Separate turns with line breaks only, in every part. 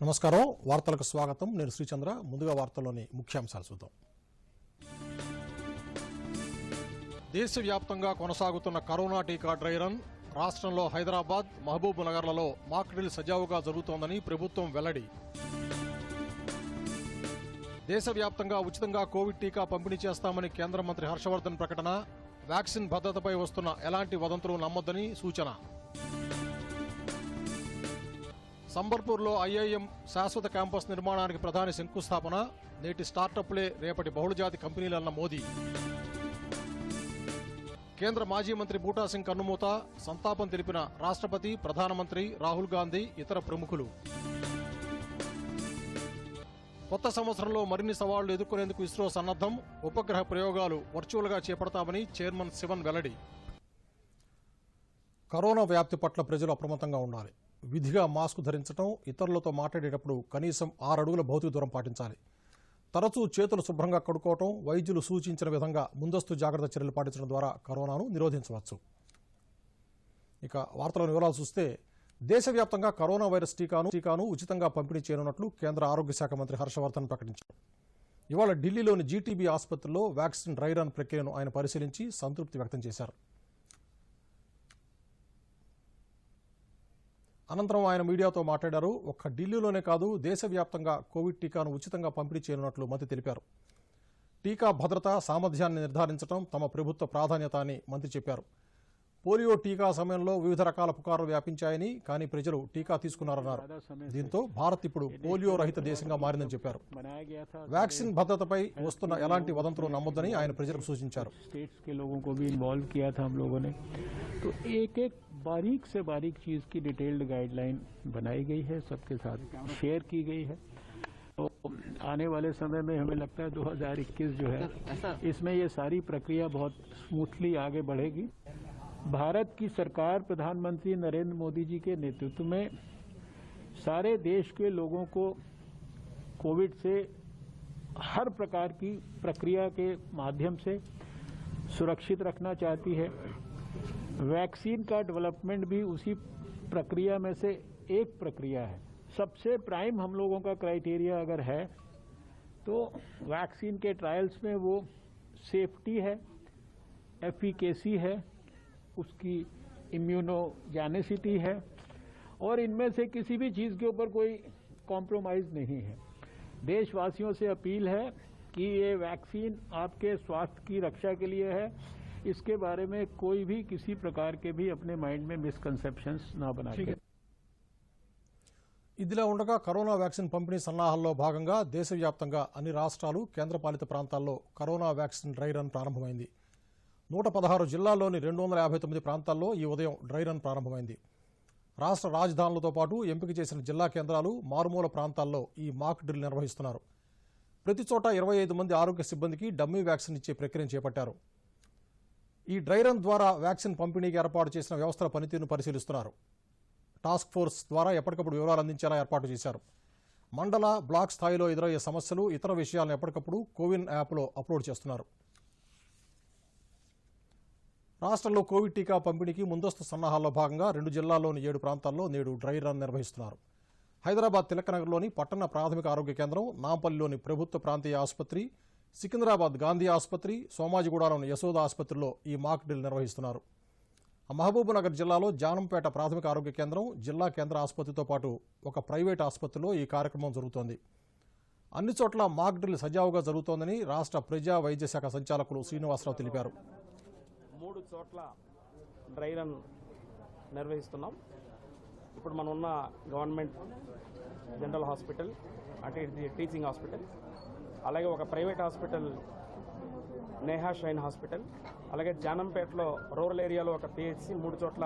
నమస్కారం వార్తలకు స్వాగతం నేను శ్రీచంద్ర ముందుగా వార్తల్లోని ముఖ్యాంశాలు చూద్దాం దేశవ్యాప్తంగా కొనసాగుతున్న కరోనా టీకా డ్రై రన్ రాష్ట్రంలో హైదరాబాద్ మహబూబ్ నగర్లలో మాక్ డ్రిల్ సజావుగా జరుగుతోందని ప్రభుత్వం వెల్లడి దేశవ్యాప్తంగా ఉచితంగా కోవిడ్ టీకా పంపిణీ చేస్తామని కేంద్ర మంత్రి హర్షవర్ధన్ ప్రకటన వ్యాక్సిన్ భద్రతపై వస్తున్న ఎలాంటి వదంతులు నమ్మొద్దని సూచన సంబర్పూర్లో ఐఐఎం శాశ్వత క్యాంపస్ నిర్మాణానికి ప్రధాని శంకుస్థాపన నేటి స్టార్టప్లే రేపటి బహుళజాతి కంపెనీలన్న మోదీ కేంద్ర మాజీ మంత్రి బూటా సింగ్ కన్నుమూత సంతాపం తెలిపిన రాష్ట్రపతి ప్రధానమంత్రి రాహుల్ గాంధీ ఇతర ప్రముఖులు కొత్త సంవత్సరంలో మరిన్ని సవాళ్లు ఎదుర్కొనేందుకు ఇస్రో సన్నద్దం ఉపగ్రహ ప్రయోగాలు వర్చువల్గా చేపడతామని చైర్మన్ శివన్ వెల్లడి కరోనా వ్యాప్తి పట్ల ప్రజలు అప్రమత్తంగా ఉండాలి. విధిగా మాస్క్ ధరించడం, ఇతరులతో మాట్లాడేటప్పుడు కనీసం 6 అడుగుల భౌతిక దూరం పాటించాలి. తరచూ చేతులు శుభ్రంగా కడుక్కోవడం, వైద్యులు సూచించిన విధంగా ముందస్తు జాగ్రత్త చర్యలు పాటించడం ద్వారా కరోనాను నిరోధించవచ్చు. ఇక వార్తలను వివరాలు చూస్తే దేశవ్యాప్తంగా కరోనా వైరస్ టీకాను ఉచితంగా పంపిణీ చేయనున్నట్లు కేంద్ర ఆరోగ్య శాఖ మంత్రి హర్షవర్ధన్ ప్రకటించారు. ఇవాళ ఢిల్లీలోని జీటీబీ ఆసుపత్రిలో వ్యాక్సిన్ డ్రై రన్ ప్రక్రియను ఆయన పరిశీలించి సంతృప్తి వ్యక్తం చేశారు. అనంతరం ఆయన మీడియాతో మాట్లాడారు. ఒక్క ఢిల్లీలోనే కాదు దేశవ్యాప్తంగా కోవిడ్ టీకాను ఉచితంగా పంపిణీ చేయనున్నట్లు మంత్రి తెలిపారు. టీకా భద్రత సామర్థ్యాన్ని నిర్ధారించడం తమ ప్రభుత్వ ప్రాధాన్యత అని మంత్రి చెప్పారు. పోలియో టీకా సమయంలో వివిధ రకాల పుకార్లు వ్యాపించాయని, కానీ ప్రజలు టీకా తీసుకున్నారన్నారు. దీంతో భారత్ ఇప్పుడు పోలియో రహిత దేశంగా మారిందని చెప్పారు. వ్యాక్సిన్ భద్రతపై వస్తున్న ఎలాంటి వదంతులు నమ్మొద్దని ఆయన ప్రజలకు సూచించారు.
बारीक से बारीक चीज की डिटेल्ड गाइडलाइन बनाई गई है, सबके साथ शेयर की गई है. तो आने वाले समय में हमें लगता है 2021 जो है इसमें ये सारी प्रक्रिया बहुत स्मूथली आगे बढ़ेगी. भारत की सरकार प्रधानमंत्री नरेंद्र मोदी जी के नेतृत्व में सारे देश के लोगों को कोविड से हर प्रकार की प्रक्रिया के माध्यम से सुरक्षित रखना चाहती है. वैक्सीन का डेवलपमेंट भी उसी प्रक्रिया में से एक प्रक्रिया है. सबसे प्राइम हम लोगों का क्राइटेरिया अगर है तो वैक्सीन के ट्रायल्स में वो सेफ्टी है, एफिकेसी है, उसकी इम्यूनोजेनिसिटी है और इनमें से किसी भी चीज़ के ऊपर कोई कॉम्प्रोमाइज़ नहीं है. देशवासियों से अपील है कि ये वैक्सीन आपके स्वास्थ्य की रक्षा के लिए है. इसके बारे में कोई भी किसी प्रकार के भी अपने माइंड में मिसकंसेप्शंस ना बनाए.
ఇదిలా ఉండగా కరోనా వ్యాక్సిన్ పంపిణీ సన్నాహాల్లో భాగంగా దేశవ్యాప్తంగా అన్ని రాష్ట్రాలు, కేంద్రపాలిత ప్రాంతాల్లో కరోనా వ్యాక్సిన్ డ్రై రన్ ప్రారంభమైంది. 116 జిల్లాల్లోని 259 ప్రాంతాల్లో ఈ ఉదయం డ్రై రన్ ప్రారంభమైంది. రాష్ట్ర రాజధానులతో పాటు ఎంపిక చేసిన జిల్లా కేంద్రాలు, మారుమూల ప్రాంతాల్లో ఈ మాక్ డ్రిల్ నిర్వహిస్తున్నారు. ప్రతి చోట 25 మంది ఆరోగ్య సిబ్బందికి డమ్మీ వ్యాక్సిన్ ఇచ్చే ప్రక్రియను చేపట్టారు. ఈ డ్రై రన్ ద్వారా వ్యాక్సిన్ పంపిణీకి ఏర్పాటు చేసిన వ్యవస్థల పనితీరును పరిశీలిస్తున్నారు. టాస్క్ ఫోర్స్ ద్వారా ఎప్పటికప్పుడు వివరాలు అందించేలా ఏర్పాటు చేశారు. మండల, బ్లాక్ స్థాయిలో ఎదురయ్యే సమస్యలు, ఇతర విషయాలను ఎప్పటికప్పుడు కోవిన్ యాప్లో అప్లోడ్ చేస్తున్నారు. రాష్ట్రంలో కోవిడ్ టీకా పంపిణీకి ముందస్తు సన్నాహాల్లో భాగంగా 2 జిల్లాల్లోని 7 ప్రాంతాల్లో నేడు డ్రై రన్ నిర్వహిస్తున్నారు. హైదరాబాద్ తిలకనగర్లోని పట్టణ ప్రాథమిక ఆరోగ్య కేంద్రం, నాంపల్లిలోని ప్రభుత్వ ప్రాంతీయ ఆసుపత్రి, సికింద్రాబాద్ గాంధీ ఆసుపత్రి, సోమాజిగూడలోని యశోద ఆసుపత్రిలో ఈ మాక్ డ్రిల్ నిర్వహిస్తున్నారు. మహబూబ్నగర్ జిల్లాలో జానంపేట ప్రాథమిక ఆరోగ్య కేంద్రం, జిల్లా కేంద్ర ఆసుపత్రితో పాటు ఒక ప్రైవేట్ ఆసుపత్రిలో ఈ కార్యక్రమం జరుగుతోంది. అన్ని చోట్ల మాక్ డ్రిల్ సజావుగా జరుగుతోందని రాష్ట్ర ప్రజా వైద్య శాఖ సంచాలకులు శ్రీనివాసరావు తెలిపారు.
3 చోట్ల డ్రై రన్ నిర్వహిస్తున్నాం. ఇప్పుడు మనం ఉన్న గవర్నమెంట్ జనరల్ హాస్పిటల్, అటు టీచింగ్ హాస్పిటల్, అలాగే ఒక private hospital Neha shine hospital, అలాగే జానంపేటలో రూరల్ ఏరియాలో ఒక పిహెచ్సి 3 చోట్ల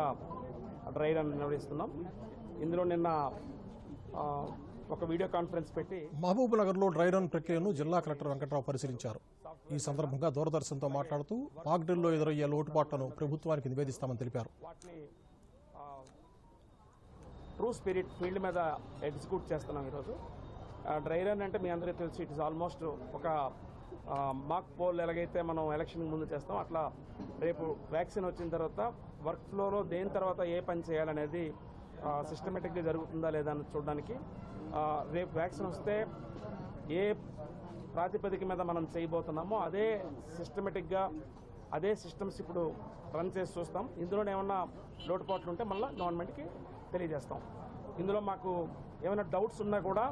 డ్రై రన్ నిర్వహిస్తున్నాం. ఇందులో నిన్న ఒక వీడియో కాన్ఫరెన్స్ పెట్టి
మహబూబ్నగర్లో డ్రై రన్ ప్రక్రియను జిల్లా కలెక్టర్ వెంకట్రావు పరిశీలించారు. ఈ సందర్భంగా దూరదర్శన్తో మాట్లాడుతూ మాక్ డ్రిల్లో ఎదురయ్యే లోటుపాట్లను ప్రభుత్వానికి నివేదిస్తామని తెలిపారు.
వాటిని ట్రూ స్పిరిట్ ఫీల్డ్ మీద ఎగ్జిక్యూట్ చేస్తున్నాం. ఈరోజు డ్రై రన్ అంటే మీ అందరికీ తెలుసు, ఇట్ ఇస్ ఆల్మోస్ట్ ఒక మాక్ పోల్ ఎలాగైతే మనం ఎలక్షన్ ముందు చేస్తాం అట్లా రేపు వ్యాక్సిన్ వచ్చిన తర్వాత వర్క్ ఫ్లోలో దేని తర్వాత ఏ పని చేయాలనేది సిస్టమేటిక్గా జరుగుతుందా లేదా అని చూడడానికి రేపు వ్యాక్సిన్ వస్తే ఏ ప్రాతిపదిక మీద మనం చేయబోతున్నామో అదే సిస్టమేటిక్గా అదే సిస్టమ్స్ ఇప్పుడు రన్ చేసి చూస్తాం. ఇందులోనే ఏమన్నా లోటుపాట్లు ఉంటే మళ్ళీ గవర్నమెంట్కి తెలియజేస్తాం. ఇందులో మాకు ఏమైనా డౌట్స్ ఉన్నా కూడా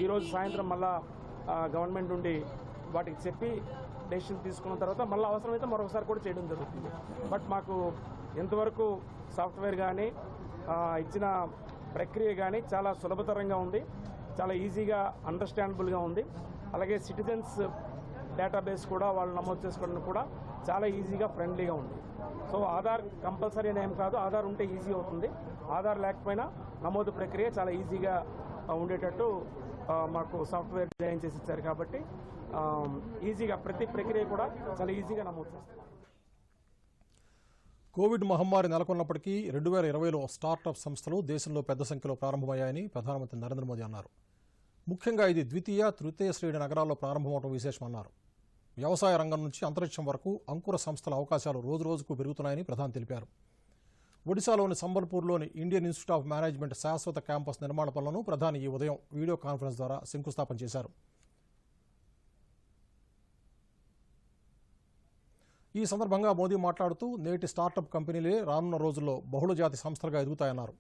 ఈరోజు సాయంత్రం మళ్ళా గవర్నమెంట్ నుండి వాటికి చెప్పి డెసిషన్ తీసుకున్న తర్వాత మళ్ళీ అవసరమైతే మరొకసారి కూడా చేయడం జరుగుతుంది. బట్ మాకు ఎంతవరకు సాఫ్ట్వేర్ కానీ ఇచ్చిన ప్రక్రియ కానీ చాలా సులభతరంగా ఉంది, చాలా ఈజీగా అండర్స్టాండబుల్గా ఉంది. అలాగే సిటిజన్స్ డేటాబేస్ కూడా వాళ్ళు నమోదు చేసుకోవడం కూడా చాలా ఈజీగా ఫ్రెండ్లీగా ఉంది. సో ఆధార్ కంపల్సరీ అని ఏం కాదు, ఆధార్ ఉంటే ఈజీ అవుతుంది. ఆధార్ లేకపోయినా నమోదు ప్రక్రియ చాలా ఈజీగా ఉండేటట్టు మాకు సాఫ్ట్వేర్ డిజైన్ చేసి ఇచ్చారు కాబట్టి ఈజీగా ప్రతి ప్రక్రియ కూడా చాలా ఈజీగా నమోదు చేస్తారు.
కోవిడ్ మహమ్మారి నెలకొన్నప్పటికీ 2020లో స్టార్టప్ సంస్థలు దేశంలో పెద్ద సంఖ్యలో ప్రారంభమయ్యాయని ప్రధానమంత్రి నరేంద్ర మోదీ అన్నారు. ముఖ్యంగా ఇది ద్వితీయ, తృతీయ శ్రేణి నగరాల్లో ప్రారంభమవడం విశేషమన్నారు. వ్యవసాయ రంగం నుంచి అంతరిక్షం వరకు అంకుర సంస్థల అవకాశాలు రోజురోజుకు పెరుగుతున్నాయని ప్రధాని తెలిపారు. ఒడిశాలోని సంబల్పూర్లోని ఇండియన్ ఇన్స్టిట్యూట్ ఆఫ్ మేనేజ్మెంట్ శాశ్వత క్యాంపస్ నిర్మాణ పనులను ప్రధాని ఈ ఉదయం వీడియో కాన్ఫరెన్స్ ద్వారా శంకుస్థాపన చేశారు. ఈ సందర్భంగా మోదీ మాట్లాడుతూ నేటి స్టార్టప్ కంపెనీలే రానున్న రోజుల్లో బహుళజాతి సంస్థలుగా ఎదుగుతాయన్నారు.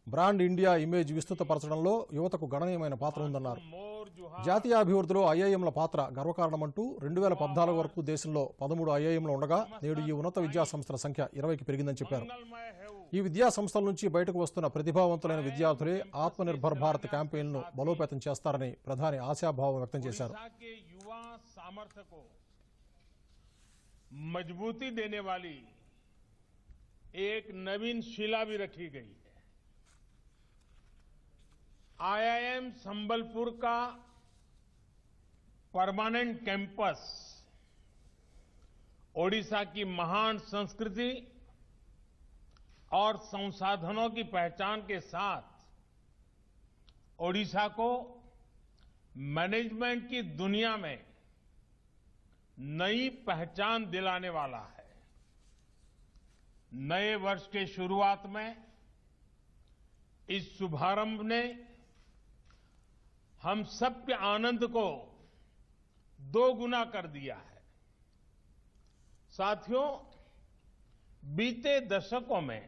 బ్రాండ్ ఇండియా ఇమేజ్ విస్తృతపరచడంలో యువతకు గణనీయమైన పాత్ర ఉందన్నారు. జాతీయ అభివృద్ధిలో ఐఐఎంల పాత్ర గర్వకారణమంటూ 2014 వరకు దేశంలో 13 ఐఐఎంలు ఉండగా నేడు ఈ ఉన్నత విద్యా సంస్థల సంఖ్య 20కి పెరిగిందని చెప్పారు. ఈ విద్యా సంస్థల నుంచి బయటకు వస్తున్న ప్రతిభావంతులైన విద్యార్థులే ఆత్మనిర్భర్ భారత్ క్యాంపెయిన్ను బలోపేతం చేస్తారని ప్రధాని ఆశాభావం వ్యక్తం చేశారు.
मजबूती देने वाली एक नवीन शिला भी रखी गई है। आईआईएम संबलपुर का परमानेंट कैंपस ओडिशा की महान संस्कृति और संसाधनों की पहचान के साथ ओडिशा को मैनेजमेंट की दुनिया में नई पहचान दिलाने वाला है। नए वर्ष के शुरुआत में इस शुभारंभ ने हम सबके आनंद को दोगुना कर दिया है। साथियों, बीते दशकों में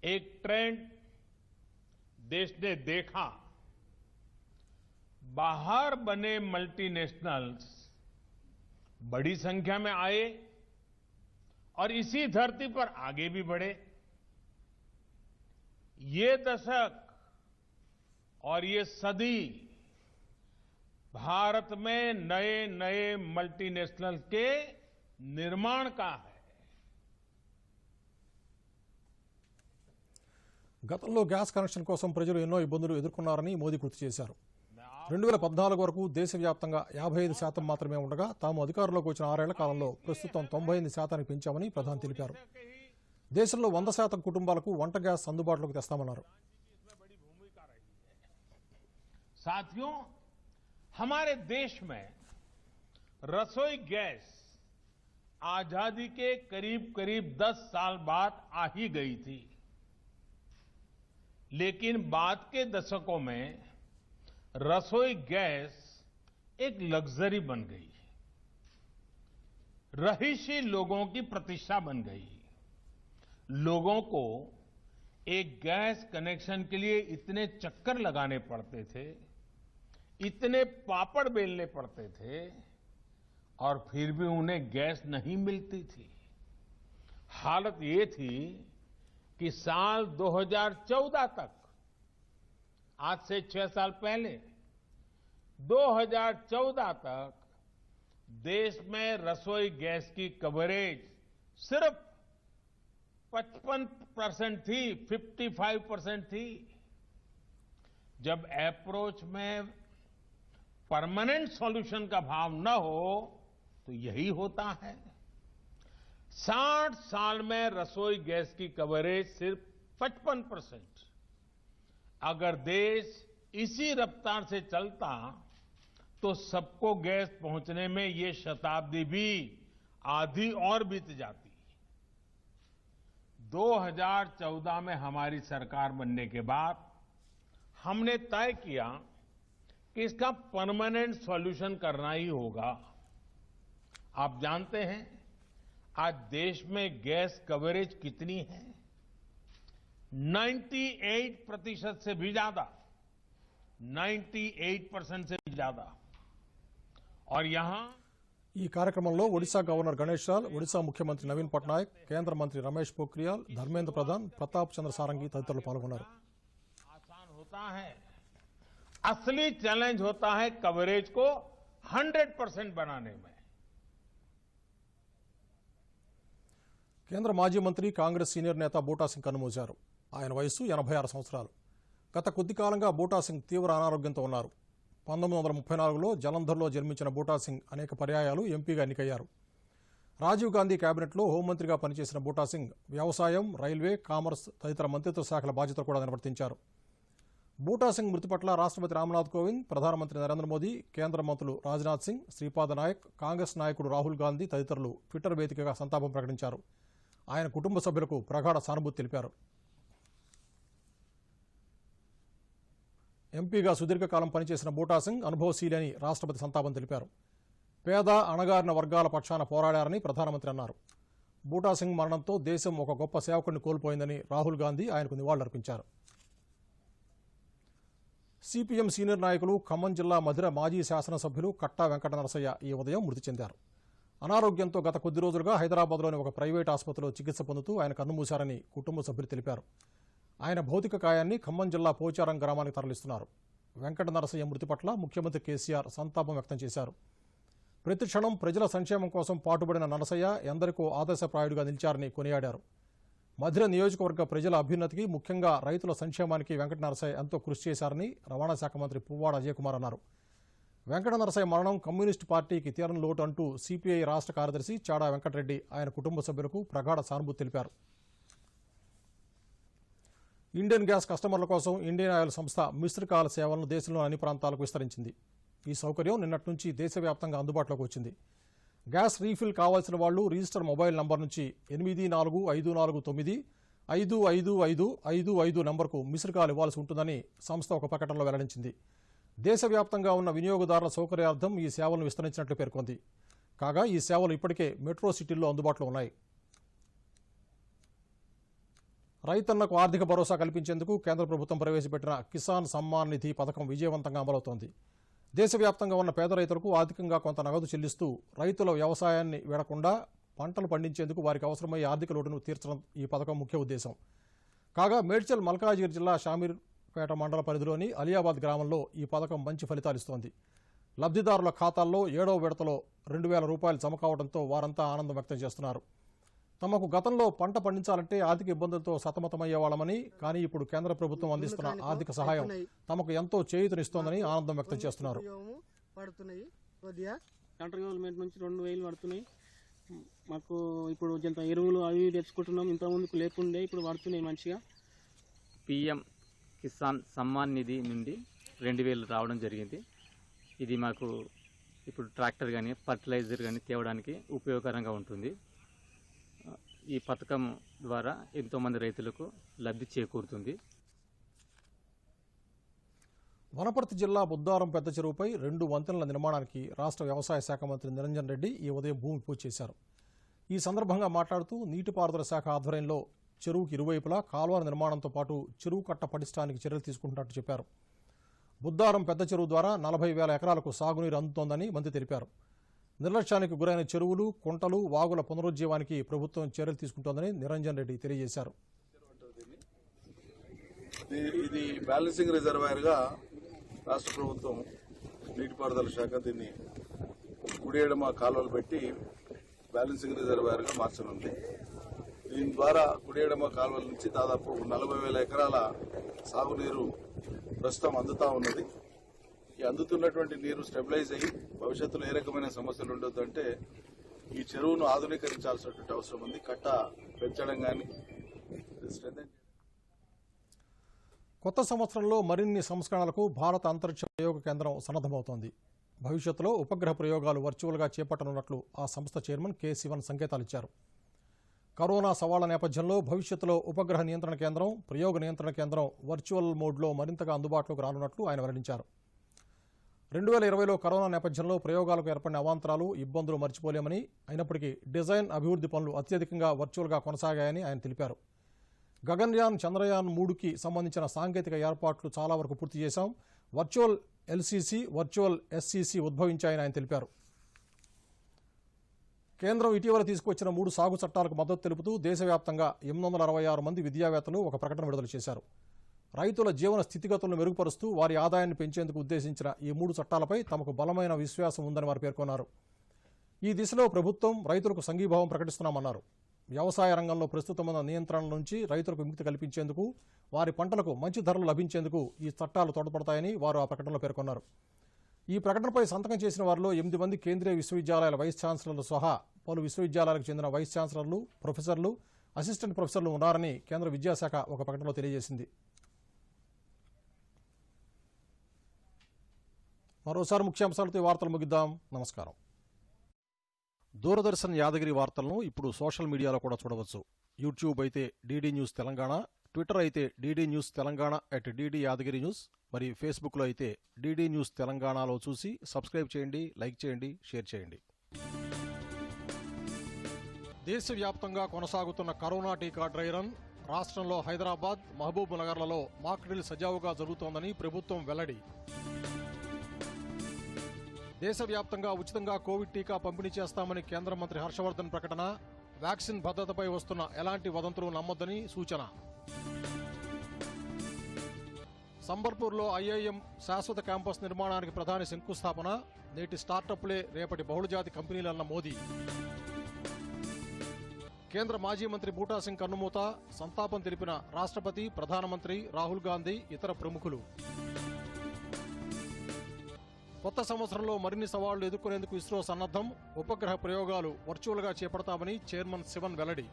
एक ट्रेंड देश ने देखा, बाहर बने मल्टीनेशनल्स बड़ी संख्या में आए और इसी धरती पर आगे भी बढ़े। ये दशक और ये सदी भारत में नए नए मल्टीनेशनल के निर्माण का है।
గతంలో గ్యాస్ కనెక్షన్ కోసం ప్రజలు ఎన్నో ఇబ్బందులు ఎదుర్కొన్నారని మోదీ గుర్తు చేశారు. 2014 వరకు దేశవ్యాప్తంగా 55% మాత్రమే ఉండగా తాము అధికారంలోకి వచ్చిన 6 ఏళ్ల కాలంలో ప్రస్తుతం 98% పెంచామని ప్రధాని తెలిపారు. దేశంలో 100% కుటుంబాలకు వంట గ్యాస్ అందుబాటులోకి తెస్తామన్నారు.
साथियों, हमारे देश में रसोई गैस आजादी के करीब करीब 10 साल बाद आ ही गई थी, लेकिन बाद के दशकों में रसोई गैस एक लग्जरी बन गई, रहीशी लोगों की प्रतिष्ठा बन गई। लोगों को एक गैस कनेक्शन के लिए इतने चक्कर लगाने पड़ते थे, इतने पापड़ बेलने पड़ते थे और फिर भी उन्हें गैस नहीं मिलती थी। हालत ये थी कि साल 2014 तक, आज से 6 साल पहले 2014 तक देश में रसोई गैस की कवरेज सिर्फ 55% थी, 55% थी। जब अप्रोच में परमानेंट सॉल्यूशन का भाव न हो तो यही होता है। 60 साल में रसोई गैस की कवरेज सिर्फ 55%। अगर देश इसी रफ्तार से चलता तो सबको गैस पहुंचने में ये शताब्दी भी आधी और बीत जाती। 2014 में हमारी सरकार बनने के बाद हमने तय किया कि इसका परमानेंट सॉल्यूशन करना ही होगा। आप जानते हैं आज देश में गैस कवरेज कितनी है? 98% से भी ज्यादा, 98% से भी ज्यादा। और यहां
ఈ కార్యక్రమంలో ఒడిశా గవర్నర్ గణేష్ లాల్, ఒడిశా ముఖ్యమంత్రి నవీన్ పట్నాయక్, కేంద్ర మంత్రి రమేష్ పోఖ్రియాల్, ధర్మేంద్ర ప్రధాన్, ప్రతాప్ చంద్ర సారంగి తదితరులు పాల్గొన్నారు.
आसान होता है, असली चैलेंज होता है कवरेज को 100% बनाने में।
కేంద్ర మాజీ మంత్రి కాంగ్రెస్ సీనియర్ నేత బూటా సింగ్ కన్నుమూశారు. ఆయన వయస్సు 86 సంవత్సరాలు. గత కొద్ది కాలంగా బూటా సింగ్ తీవ్ర అనారోగ్యంతో ఉన్నారు. 1934లో జలంధర్లో జన్మించిన బూటా సింగ్ అనేక పర్యాయాలు ఎంపీగా ఎన్నికయ్యారు. రాజీవ్ గాంధీ కేబినెట్లో హోంమంత్రిగా పనిచేసిన బూటా సింగ్ వ్యవసాయం, రైల్వే, కామర్స్ తదితర మంత్రిత్వ శాఖల బాధ్యతలు కూడా నిర్వర్తించారు. బూటా సింగ్ మృతి పట్ల రాష్ట్రపతి రామ్నాథ్ కోవింద్, ప్రధానమంత్రి నరేంద్ర మోదీ, కేంద్ర మంత్రులు రాజ్నాథ్ సింగ్, శ్రీపాద నాయక్, కాంగ్రెస్ నాయకుడు రాహుల్ గాంధీ తదితరులు ట్విట్టర్ వేదికగా సంతాపం ప్రకటించారు. ఆయన కుటుంబ సభ్యులకు ప్రగాఢ సానుభూతి తెలిపారు. ఎంపీగా సుదీర్ఘకాలం పనిచేసిన బూటా సింగ్ అనుభవశీలి అని రాష్ట్రపతి సంతాపం తెలిపారు. పేద, అణగారిన వర్గాల పక్షాన పోరాడారని ప్రధానమంత్రి అన్నారు. బూటా సింగ్ మరణంతో దేశం ఒక గొప్ప సేవకుడిని కోల్పోయిందని రాహుల్ గాంధీ ఆయనకు నివాళులర్పించారు. సిపిఎం సీనియర్ నాయకులు, ఖమ్మం జిల్లా మధిర మాజీ శాసనసభ్యులు కట్టా వెంకట నరసయ్య ఈ ఉదయం మృతి చెందారు. అనారోగ్యంతో గత కొద్ది రోజులుగా హైదరాబాద్లోని ఒక ప్రైవేట్ ఆసుపత్రిలో చికిత్స పొందుతూ ఆయన కన్నుమూశారని కుటుంబ సభ్యులు తెలిపారు. ఆయన భౌతిక కాయాన్ని ఖమ్మం జిల్లా పోచారం గ్రామానికి తరలిస్తున్నారు. వెంకట నరసయ్య మృతి పట్ల ముఖ్యమంత్రి కేసీఆర్ సంతాపం వ్యక్తం చేశారు. ప్రతి క్షణం ప్రజల సంక్షేమం కోసం పాటుపడిన నరసయ్య ఎందరికో ఆదర్శప్రాయుడిగా నిలిచారని కొనియాడారు. మధిర నియోజకవర్గ ప్రజల అభ్యున్నతికి, ముఖ్యంగా రైతుల సంక్షేమానికి వెంకట నరసయ్య ఎంతో కృషి చేశారని రవాణా శాఖ మంత్రి పువ్వాడ అజయ్ కుమార్ అన్నారు. వెంకట నరసయ్య మరణం కమ్యూనిస్టు పార్టీకి తీరని లోటు అంటూ సిపిఐ రాష్ట్ర కార్యదర్శి చాడా వెంకటరెడ్డి ఆయన కుటుంబ సభ్యులకు ప్రగాఢ సానుభూతి తెలిపారు. ఇండియన్ గ్యాస్ కస్టమర్ల కోసం ఇండియన్ ఆయిల్ సంస్థ మిస్డ్-కాల్ సేవలను దేశంలోని అన్ని ప్రాంతాలకు విస్తరించింది. ఈ సౌకర్యం నిన్నటి నుంచి దేశవ్యాప్తంగా అందుబాటులోకి వచ్చింది. గ్యాస్ రీఫిల్ కావాల్సిన వాళ్లు రిజిస్టర్ మొబైల్ నంబర్ నుంచి 8454955555 నంబర్కు మిస్డ్ కాల్ ఇవ్వాల్సి ఉంటుందని సంస్థ ఒక ప్రకటనలో వెల్లడించింది. దేశవ్యాప్తంగా ఉన్న వినియోగదారుల సౌకర్యార్థం ఈ సేవలను విస్తరించినట్లు పేర్కొంది. కాగా ఈ సేవలు ఇప్పటికే మెట్రో సిటీల్లో అందుబాటులో ఉన్నాయి. రైతన్నకు ఆర్థిక భరోసా కల్పించేందుకు కేంద్ర ప్రభుత్వం ప్రవేశపెట్టిన కిసాన్ సమ్మాన్ నిధి పథకం విజయవంతంగా అమలవుతోంది. దేశవ్యాప్తంగా ఉన్న పేద రైతులకు ఆర్థికంగా కొంత నగదు చెల్లిస్తూ రైతుల వ్యవసాయాన్ని వీడకుండా పంటలు పండించేందుకు వారికి అవసరమయ్యే ఆర్థిక లోటును తీర్చడం ఈ పథకం ముఖ్య ఉద్దేశం. కాగా మేడ్చల్ మల్కాజిగిరి జిల్లా షామీర్పేట మండల పరిధిలోని అలియాబాద్ గ్రామంలో ఈ పథకం మంచి ఫలితాలిస్తోంది. లబ్ధిదారుల ఖాతాల్లో 7వ విడతలో 2,000 రూపాయలు జమ కావడంతో వారంతా ఆనందం వ్యక్తం చేస్తున్నారు. తమకు గతంలో పంట పండించాలంటే ఆర్థిక ఇబ్బందులతో సతమతమయ్యేవాళ్లమని, కానీ ఇప్పుడు కేంద్ర ప్రభుత్వం అందిస్తున్న ఆర్థిక సహాయం తమకు ఎంతో చేయూతనిస్తోందని ఆనందం వ్యక్తం చేస్తున్నారు.
సెంట్రల్ గవర్నమెంట్ నుంచి 2,000 పడుతున్నాయి. మాకు ఇప్పుడు కొంత ఎరువులు అవి తెచ్చుకుంటున్నాం. ఇంతకుముందుకు లేకుండే, ఇప్పుడు పడుతున్నాయి మంచిగా.
పిఎం కిసాన్ సమ్మాన్ నిధి నుండి 2,000 రావడం జరిగింది. ఇది మాకు ఇప్పుడు ట్రాక్టర్ కానీ ఫర్టిలైజర్ కానీ తేవడానికి ఉపయోగకరంగా ఉంటుంది. ఈ పథకం ద్వారా ఎంతోమంది రైతులకు లబ్ధి చేకూరుతుంది.
వనపర్తి జిల్లా బుద్దారం పెద్ద చెరువుపై 2 వంతెనల నిర్మాణానికి రాష్ట్ర వ్యవసాయ శాఖ మంత్రి నిరంజన్ రెడ్డి ఈ ఉదయం భూమి పూజ చేశారు. ఈ సందర్భంగా మాట్లాడుతూ నీటిపారుదల శాఖ ఆధ్వర్యంలో చెరువుకి ఇరువైపులా కాల్వల నిర్మాణంతో పాటు చెరువు కట్ట పటిష్టానికి చర్యలు తీసుకుంటున్నట్టు చెప్పారు. బుద్దారం పెద్ద చెరువు ద్వారా 40,000 ఎకరాలకు సాగునీరు అందుతోందని మంత్రి తెలిపారు. నిర్లక్ష్యానికి గురైన చెరువులు, కుంటలు, వాగుల పునరుజ్జీవానికి ప్రభుత్వం చర్యలు తీసుకుంటోందని నిరంజన్ రెడ్డి తెలియజేశారు.
ఇది బ్యాలెన్సింగ్ రిజర్వాయర్ గా రాష్ట్ర ప్రభుత్వం నీటిపారుదల శాఖ దీన్ని కుడియడమ కాలువలు పెట్టి బ్యాలెన్సింగ్ రిజర్వాయర్ గా మార్చనుంది. దీని ద్వారా కుడియడమ కాలువల నుంచి దాదాపు 40,000 ఎకరాల సాగునీరు ప్రస్తుతం అందుతా ఉన్నది. ఈ అందుతున్నటువంటి నీరు స్టెబిలైజ్ అయ్యి భవిష్యత్తులో ఏ రకమైన సమస్యలు ఉండొద్దంటే ఈ చెరువును ఆధునీకరించాల్సినటువంటి అవసరం ఉంది. కట్ట పెంచడం కానీ
కొత్త సంవత్సరంలో మరిన్ని సంస్కరణలకు భారత అంతరిక్ష ప్రయోగ కేంద్రం సన్నద్దమవుతోంది. భవిష్యత్తులో ఉపగ్రహ ప్రయోగాలు వర్చువల్గా చేపట్టనున్నట్లు ఆ సంస్థ చైర్మన్ కె శివన్ సంకేతాలిచ్చారు. కరోనా సవాళ్ల నేపథ్యంలో భవిష్యత్తులో ఉపగ్రహ నియంత్రణ కేంద్రం, ప్రయోగ నియంత్రణ కేంద్రం వర్చువల్ మోడ్లో మరింతగా అందుబాటులోకి రానున్నట్లు ఆయన వెల్లడించారు. 2020లో కరోనా నేపథ్యంలో ప్రయోగాలకు ఏర్పడిన అవాంతరాలు, ఇబ్బందులు మర్చిపోలేమని, అయినప్పటికీ డిజైన్, అభివృద్ధి పనులు అత్యధికంగా వర్చువల్గా కొనసాగాయని ఆయన తెలిపారు. గగన్యాన్, చంద్రయాన్ 3కి సంబంధించిన సాంకేతిక ఏర్పాట్లు చాలా వరకు పూర్తి చేశాం. వర్చువల్ ఎల్సీసీ, వర్చువల్ ఎస్సీసీ ఉద్భవించాయని ఆయన తెలిపారు. కేంద్రం ఇటీవల తీసుకొచ్చిన 3 సాగు చట్టాలకు మద్దతు తెలుపుతూ దేశవ్యాప్తంగా 866 మంది విద్యావేత్తలు ఒక ప్రకటన విడుదల చేశారు. రైతుల జీవన స్థితిగతులను మెరుగుపరుస్తూ వారి ఆదాయాన్ని పెంచేందుకు ఉద్దేశించిన ఈ 3 చట్టాలపై తమకు బలమైన విశ్వాసం ఉందని వారు పేర్కొన్నారు. ఈ దిశలో ప్రభుత్వం రైతులకు సంఘీభావం ప్రకటిస్తున్నామన్నారు. వ్యవసాయ రంగంలో ప్రస్తుతం ఉన్న నియంత్రణల నుంచి రైతులకు విముక్తి కల్పించేందుకు, వారి పంటలకు మంచి ధరలు లభించేందుకు ఈ చట్టాలు తోడ్పడతాయని వారు ఆ ప్రకటనలో పేర్కొన్నారు. ఈ ప్రకటనపై సంతకం చేసిన వారిలో 8 మంది కేంద్రీయ విశ్వవిద్యాలయాల వైస్ ఛాన్సలర్లు సహా పలు విశ్వవిద్యాలయాలకు చెందిన వైస్ ఛాన్సలర్లు, ప్రొఫెసర్లు, అసిస్టెంట్ ప్రొఫెసర్లు ఉన్నారని కేంద్ర విద్యాశాఖ ఒక ప్రకటనలో తెలియజేసింది. మరోసారి ముఖ్యాంశాలతో ఈ వార్తలు ముగిద్దాం. నమస్కారం. దూరదర్శన్ యాదగిరి వార్తలను ఇప్పుడు సోషల్ మీడియాలో కూడా చూడవచ్చు. యూట్యూబ్ అయితే డీడీ న్యూస్ తెలంగాణ, ట్విట్టర్ అయితే DD news Telangana @DD Yadagiri news, మరి ఫేస్బుక్లో అయితే డీడీ న్యూస్ తెలంగాణలో చూసి సబ్స్క్రైబ్ చేయండి, లైక్ చేయండి, షేర్ చేయండి. దేశవ్యాప్తంగా కొనసాగుతున్న కరోనా టీకా డ్రై రన్. రాష్ట్రంలో హైదరాబాద్, మహబూబ్ నగర్లలో మాక్ డ్రిల్ సజావుగా జరుగుతోందని ప్రభుత్వం వెల్లడి. దేశవ్యాప్తంగా ఉచితంగా కోవిడ్ టీకా పంపిణీ చేస్తామని కేంద్ర మంత్రి హర్షవర్ధన్ ప్రకటన. వ్యాక్సిన్ భద్రతపై వస్తున్న ఎలాంటి వదంతులు నమ్మొద్దని సూచన. సంబల్పూర్లో ఐఐఎం శాశ్వత క్యాంపస్ నిర్మాణానికి ప్రధాని శంకుస్థాపన. నేటి స్టార్టప్లే రేపటి బహుళజాతి కంపెనీలన్న మోదీ. కేంద్ర మాజీ మంత్రి బూటా సింగ్ కన్నుమూత. సంతాపం తెలిపిన రాష్ట్రపతి, ప్రధానమంత్రి, రాహుల్ గాంధీ, ఇతర ప్రముఖులు. కొత్త సంవత్సరంలో మరిన్ని సవాళ్లు ఎదుర్కొనేందుకు ఇస్రో సన్నద్ధం. ఉపగ్రహ ప్రయోగాలు వర్చువల్గా చేపడతామని చైర్మన్ శివన్ వెల్లడి.